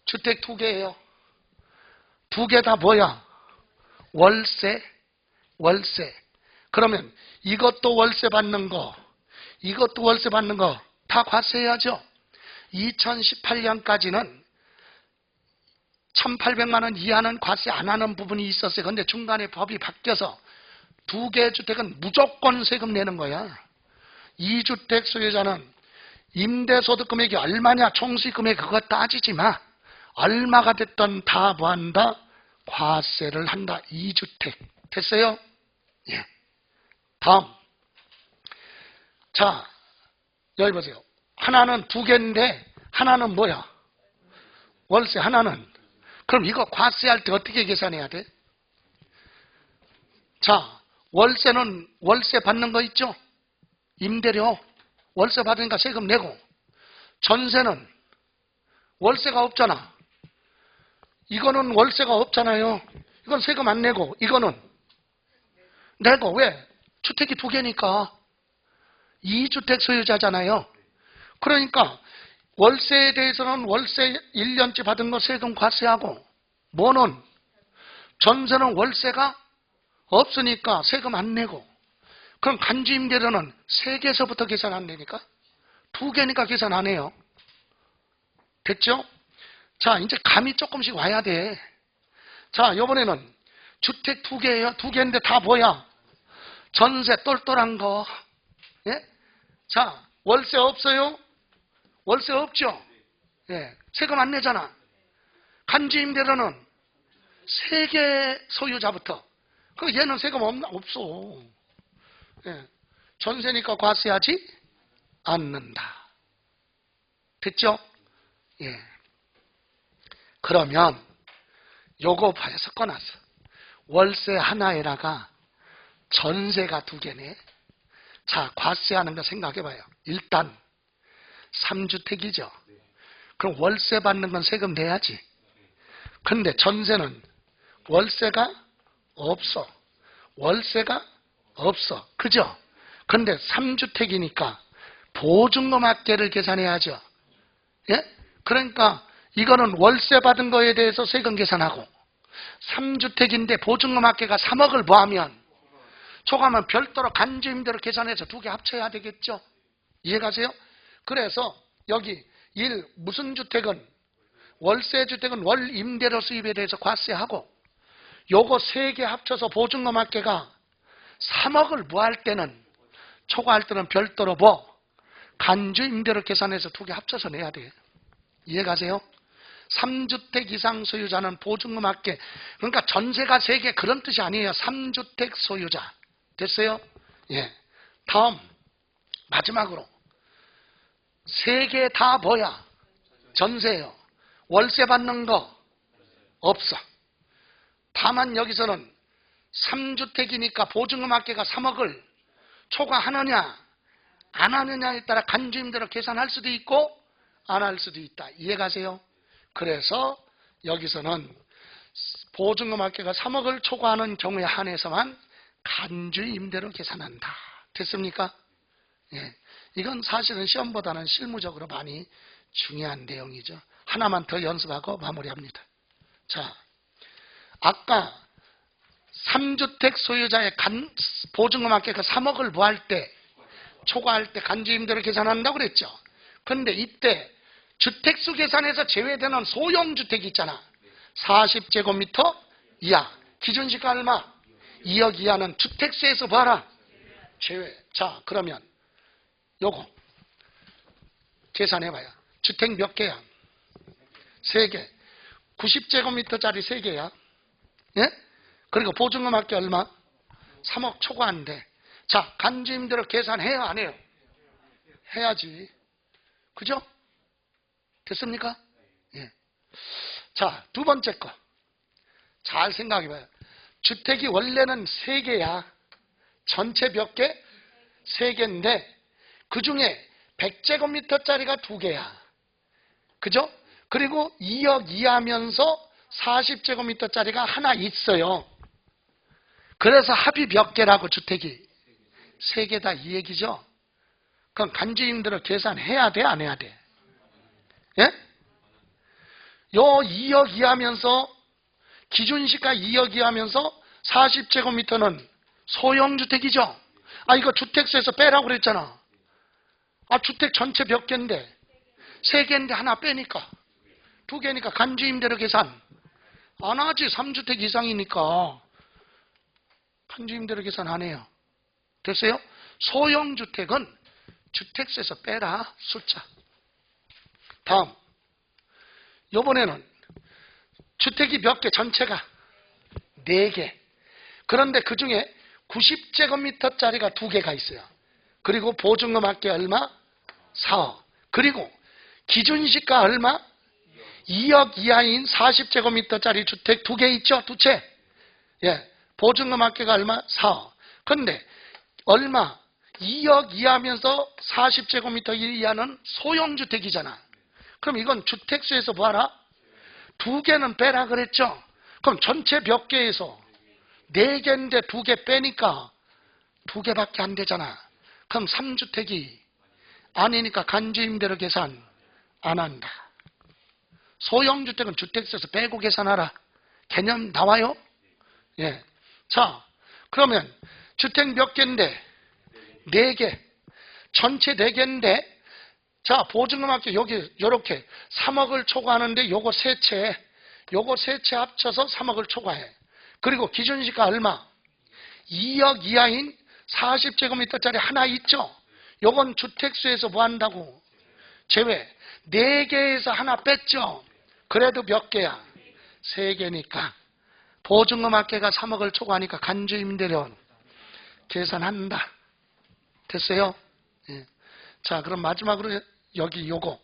S1: 주택 2개예요. 2개 다 뭐야? 월세. 그러면 이것도 월세 받는 거, 이것도 월세 받는 거 다 과세해야죠. 2018년까지는 1,800만 원 이하는 과세 안 하는 부분이 있었어요. 그런데 중간에 법이 바뀌어서 2개 주택은 무조건 세금 내는 거야. 2주택 소유자는 임대소득 금액이 얼마냐 총수익 금액 그거 따지지 마. 얼마가 됐든 다 뭐한다? 과세를 한다. 2주택. 됐어요? 예. 다음. 자, 여기 보세요. 하나는 2개인데 하나는 뭐야? 월세 하나는. 그럼 이거 과세할 때 어떻게 계산해야 돼? 자, 월세는 월세 받는 거 있죠? 임대료. 월세 받으니까 세금 내고. 전세는 월세가 없잖아. 이거는 월세가 없잖아요. 이건 세금 안 내고. 이거는 내고. 왜? 주택이 2개니까. 2주택 소유자잖아요. 그러니까 월세에 대해서는 월세 1년치 받은 거 세금 과세하고, 뭐는 전세는 월세가 없으니까 세금 안 내고. 그럼 간주임대료는 3개에서부터 계산 안 되니까 2개니까 계산 안 해요. 됐죠? 자, 이제 감이 조금씩 와야 돼. 자, 이번에는 주택 2개예요. 2개인데 다 뭐야? 전세 똘똘한 거. 예? 자, 월세 없어요? 월세 없죠? 예. 세금 안 내잖아. 간주임대료는 세 개 소유자부터. 그 얘는 세금 없어. 예. 전세니까 과세하지 않는다. 됐죠? 예. 그러면 요거 봐요. 섞어놨어. 월세 하나에다가 전세가 두 개네. 자, 과세하는 거 생각해봐요. 일단 3주택이죠. 그럼 월세 받는 건 세금 내야지. 근데 전세는 월세가 없어. 월세가 없어. 그죠? 근데 3주택이니까 보증금 합계를 계산해야죠. 예? 그러니까 이거는 월세 받은 거에 대해서 세금 계산하고 3주택인데 보증금 합계가 3억을 더하면 초과하면 별도로 간주임대로 계산해서 두 개 합쳐야 되겠죠. 이해가세요? 그래서 여기 1. 무슨 주택은 월세 주택은 월 임대료 수입에 대해서 과세하고 요거 세 개 합쳐서 보증금 합계가 3억을 무할 때는 초과할 때는 별도로 간주임대로 계산해서 두 개 합쳐서 내야 돼요. 이해가세요? 3주택 이상 소유자는 보증금 합계, 그러니까 전세가 3개 그런 뜻이 아니에요. 3주택 소유자. 됐어요? 예. 다음 마지막으로 3개 다 뭐야? 전세예요. 월세 받는 거 없어. 다만 여기서는 3주택이니까 보증금 합계가 3억을 초과하느냐 안 하느냐에 따라 간주임대로 계산할 수도 있고 안 할 수도 있다. 이해가세요? 그래서 여기서는 보증금 합계가 3억을 초과하는 경우에 한해서만 간주임대로 계산한다. 됐습니까? 예. 이건 사실은 시험보다는 실무적으로 많이 중요한 내용이죠. 하나만 더 연습하고 마무리합니다. 자, 아까 3주택 소유자의 보증금 합계가 3억을 무할 때, 초과할 때 간주임대로 계산한다고 그랬죠. 그런데 이때 주택수 계산에서 제외되는 소형주택이 있잖아. 40제곱미터 이하. 기준시가 얼마? 2억 이하는 주택세에서 봐라. 제외. 자, 그러면 요거 계산해봐요. 주택 몇 개야? 3개. 90제곱미터짜리 3개야. 예? 그리고 보증금 합계 얼마? 3억 초과한데. 자, 간주임대로 계산해요, 안 해요? 해야지. 그죠? 됐습니까? 예. 자, 두 번째 거. 잘 생각해봐요. 주택이 원래는 3개야. 전체 몇 개? 3개인데 그 중에 100제곱미터짜리가 2개야. 그죠? 그리고 2억 이하면서 40제곱미터짜리가 하나 있어요. 그래서 합이 몇 개라고 주택이? 3개다 이 얘기죠? 그럼 간주임대로 계산해야 돼, 안 해야 돼? 예? 요 2억 이하면서 기준시가 2억 이하면서 40제곱미터는 소형주택이죠? 아, 이거 주택세에서 빼라고 그랬잖아. 아, 주택 전체 몇 개인데? 3개인데 하나 빼니까 2개니까 간주임대로 계산 안 하지. 3주택 이상이니까 간주임대로 계산 안 해요. 됐어요? 소형주택은 주택세에서 빼라. 숫자. 다음, 이번에는 주택이 몇 개? 전체가 4개. 그런데 그 중에 90제곱미터짜리가 2개가 있어요. 그리고 보증금 합계 얼마? 4억. 그리고 기준시가 얼마? 2억 이하인 40제곱미터짜리 주택 2개 있죠? 2채. 예. 보증금 합계가 얼마? 4억. 근데 얼마? 2억 이하면서 40제곱미터 이하는 소형주택이잖아. 그럼 이건 주택수에서 뭐하라? 2개는 빼라 그랬죠? 그럼 전체 몇 개에서 4개인데 2개 빼니까 2개밖에 안 되잖아. 그럼 3주택이 아니니까 간주임대로 계산 안 한다. 소형주택은 주택수에서 빼고 계산하라. 개념 나와요? 예. 자, 그러면 주택 몇 개인데? 4개. 전체 4개인데, 자, 보증금 합계 여기 요렇게 3억을 초과하는데 요거 3채, 요거 3채 합쳐서 3억을 초과해. 그리고 기준시가 얼마? 2억 이하인 40제곱미터짜리 하나 있죠? 요건 주택수에서 뭐 한다고? 제외. 4개에서 하나 뺐죠? 그래도 몇 개야? 3개니까 보증금학계가 3억을 초과하니까 간주임대료 계산한다. 됐어요? 예. 자, 그럼 마지막으로 여기 요거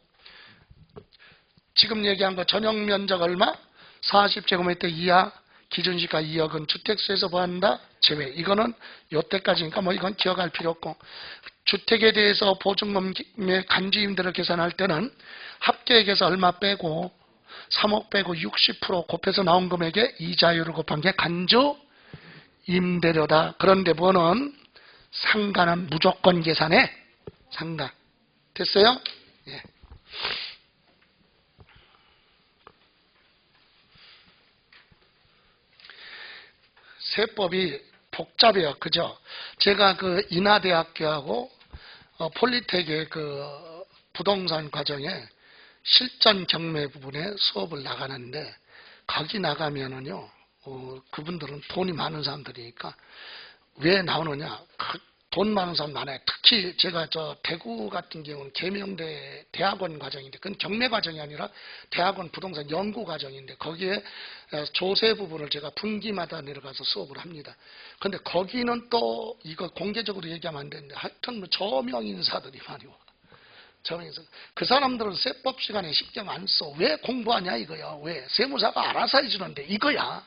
S1: 지금 얘기한 거 전용 면적 얼마? 40제곱미터 이하 기준시가 2억은 주택수에서 보한다 제외. 이거는 요때까지니까 뭐 이건 기억할 필요 없고, 주택에 대해서 보증금의 간주임대를 계산할 때는 합계액에서 얼마 빼고 3억 빼고 60% 곱해서 나온 금액에 이자율을 곱한 게 간주임대료다. 그런데 뭐는 상가는 무조건 계산해. 상가. 됐어요? 예. 세법이 복잡해요. 그죠? 제가 그 인하대학교하고 폴리텍의 그 부동산 과정에 실전 경매 부분에 수업을 나가는데, 거기 나가면은요, 그분들은 돈이 많은 사람들이니까 왜 나오느냐? 돈 많은 사람 많아요. 특히 제가 대구 같은 경우는 계명대 대학원 과정인데, 그건 경매 과정이 아니라 대학원 부동산 연구 과정인데, 거기에 조세 부분을 제가 분기마다 내려가서 수업을 합니다. 근데 거기는 또 이거 공개적으로 얘기하면 안 되는데, 하여튼 뭐 저명인사들이 많이 와. 저명인사. 그 사람들은 세법 시간에 신경 안 써. 왜 공부하냐 이거야. 왜? 세무사가 알아서 해주는데 이거야.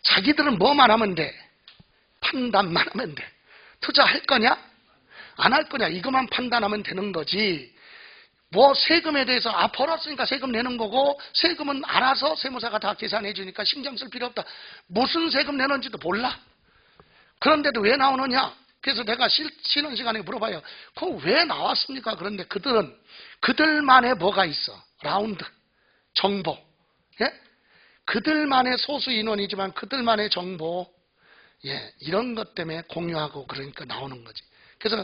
S1: 자기들은 뭐만 하면 돼? 판단만 하면 돼. 투자할 거냐? 안 할 거냐? 이것만 판단하면 되는 거지. 뭐 세금에 대해서 벌었으니까 세금 내는 거고, 세금은 알아서 세무사가 다 계산해 주니까 신경 쓸 필요 없다. 무슨 세금 내는지도 몰라. 그런데도 왜 나오느냐? 그래서 내가 쉬는 시간에 물어봐요. 그거 왜 나왔습니까? 그런데 그들만의 뭐가 있어? 라운드, 정보. 예? 그들만의 소수 인원이지만 그들만의 정보, 예, 이런 것 때문에 공유하고 그러니까 나오는 거지. 그래서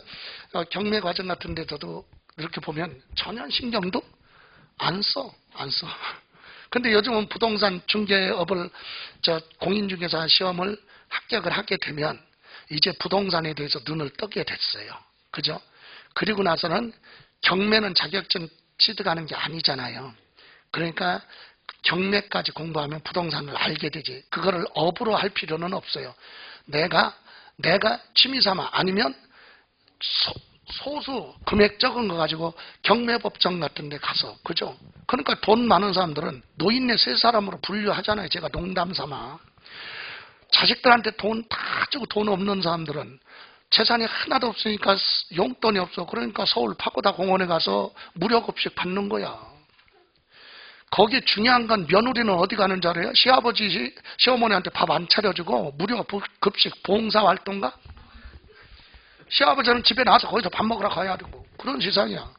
S1: 경매 과정 같은 데서도 이렇게 보면 전혀 신경도 안 써. 근데 요즘은 부동산 중개업을 공인중개사 시험을 합격을 하게 되면 이제 부동산에 대해서 눈을 뜨게 됐어요. 그죠? 그리고 나서는 경매는 자격증 취득하는 게 아니잖아요. 그러니까 경매까지 공부하면 부동산을 알게 되지. 그거를 업으로 할 필요는 없어요. 내가 취미삼아, 아니면 소수 금액 적은 거 가지고 경매법정 같은 데 가서, 그죠? 그러니까 돈 많은 사람들은 노인네 세 사람으로 분류하잖아요. 제가 농담삼아. 자식들한테 돈 다 주고 돈 없는 사람들은 재산이 하나도 없으니까 용돈이 없어. 그러니까 서울 파고다 공원에 가서 무료급식 받는 거야. 거기 중요한 건 며느리는 어디 가는 줄 알아요? 시아버지, 시어머니한테 밥 안 차려주고 무료 급식 봉사활동가? 시아버지는 집에 나와서 거기서 밥 먹으러 가야 되고, 그런 세상이야.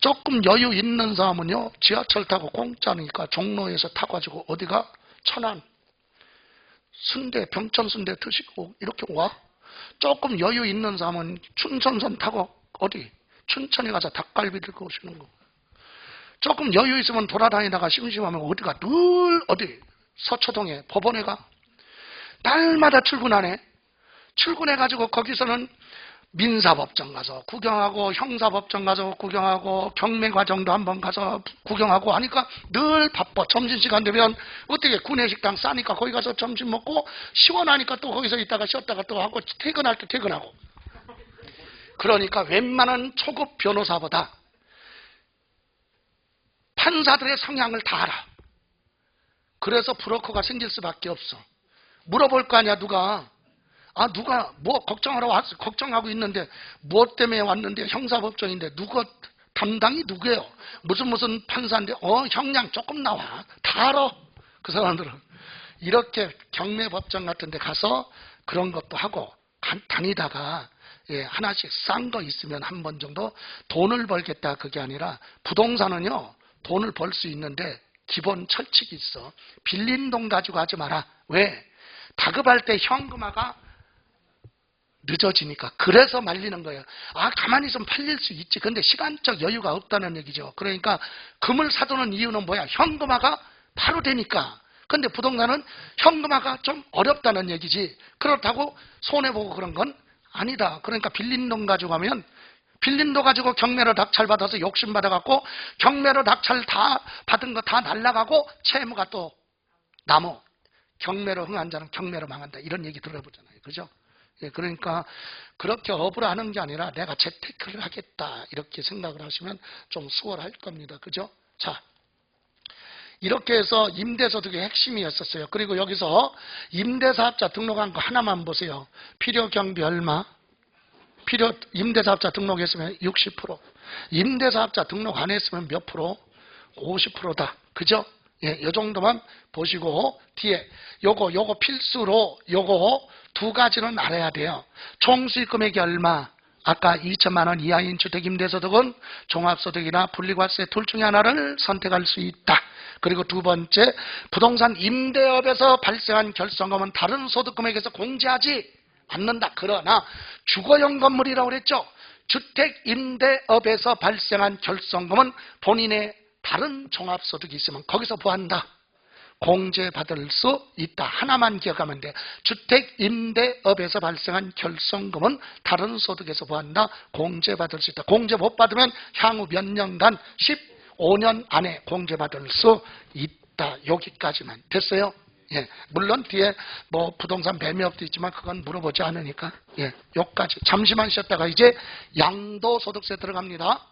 S1: 조금 여유 있는 사람은요, 지하철 타고 공짜니까 종로에서 타가지고 어디가? 천안 순대, 병천 순대 드시고 이렇게 와. 조금 여유 있는 사람은 춘천선 타고 어디? 춘천에 가서 닭갈비 들고 오시는 거. 조금 여유 있으면 돌아다니다가 심심하면 어디가? 늘 어디? 서초동에 법원에 가. 날마다 출근하네. 출근해가지고 거기서는 민사법정 가서 구경하고, 형사법정 가서 구경하고, 경매과정도 한번 가서 구경하고 하니까 늘 바빠. 점심시간 되면 어떻게 구내식당 싸니까 거기 가서 점심 먹고, 시원하니까 또 거기서 있다가 쉬었다가 또 하고, 퇴근할 때 퇴근하고. 그러니까 웬만한 초급 변호사보다 판사들의 성향을 다 알아. 그래서 브로커가 생길 수밖에 없어. 물어볼 거 아니야, 누가 뭐 걱정하러 왔어. 걱정하고 있는데 뭐 때문에 왔는데 형사법정인데 누가 담당이 누구예요? 무슨 판사인데 형량 조금 나와. 다 알아. 그 사람들은 이렇게 경매법정 같은 데 가서 그런 것도 하고 다니다가, 예, 하나씩 싼 거 있으면 한 번 정도 돈을 벌겠다, 그게 아니라, 부동산은요 돈을 벌 수 있는데 기본 철칙이 있어. 빌린 돈 가지고 하지 마라. 왜? 다급할 때 현금화가 늦어지니까. 그래서 말리는 거예요. 가만히 있으면 팔릴 수 있지. 근데 시간적 여유가 없다는 얘기죠. 그러니까 금을 사두는 이유는 뭐야? 현금화가 바로 되니까. 근데 부동산은 현금화가 좀 어렵다는 얘기지. 그렇다고 손해보고 그런 건 아니다. 그러니까 빌린 돈 가지고 하면, 빌린 돈 가지고 경매로 낙찰 받아서 욕심 받아갖고 경매로 낙찰 다 받은 거 다 날라가고 채무가 또 남어. 경매로 흥한 자는 경매로 망한다. 이런 얘기 들어보잖아요. 그죠? 예, 그러니까 그렇게 업을 하는 게 아니라 내가 재테크를 하겠다. 이렇게 생각을 하시면 좀 수월할 겁니다. 그죠? 자, 이렇게 해서 임대소득의 핵심이었었어요. 그리고 여기서 임대사업자 등록한 거 하나만 보세요. 필요경비 얼마? 임대사업자 등록했으면 60%. 임대사업자 등록 안 했으면 몇 프로? 50%다. 그죠? 예, 이 정도만 보시고 뒤에 요거 필수로 요거 두 가지는 알아야 돼요. 총 수익 금액이 얼마? 아까 2천만 원 이하인 주택 임대소득은 종합소득이나 분리과세 둘 중에 하나를 선택할 수 있다. 그리고 두 번째, 부동산 임대업에서 발생한 결손금은 다른 소득 금액에서 공제하지 않는다. 그러나 주거용 건물이라고 그랬죠. 주택 임대업에서 발생한 결손금은 본인의 다른 종합소득이 있으면 거기서 뭐한다? 공제받을 수 있다. 하나만 기억하면 돼. 주택 임대업에서 발생한 결손금은 다른 소득에서 뭐한다? 공제받을 수 있다. 공제 못 받으면 향후 몇 년간 15년 안에 공제받을 수 있다. 여기까지만 됐어요? 예, 물론 뒤에 뭐 부동산 매매업도 있지만 그건 물어보지 않으니까 예, 여기까지 잠시만 쉬었다가 이제 양도소득세 들어갑니다.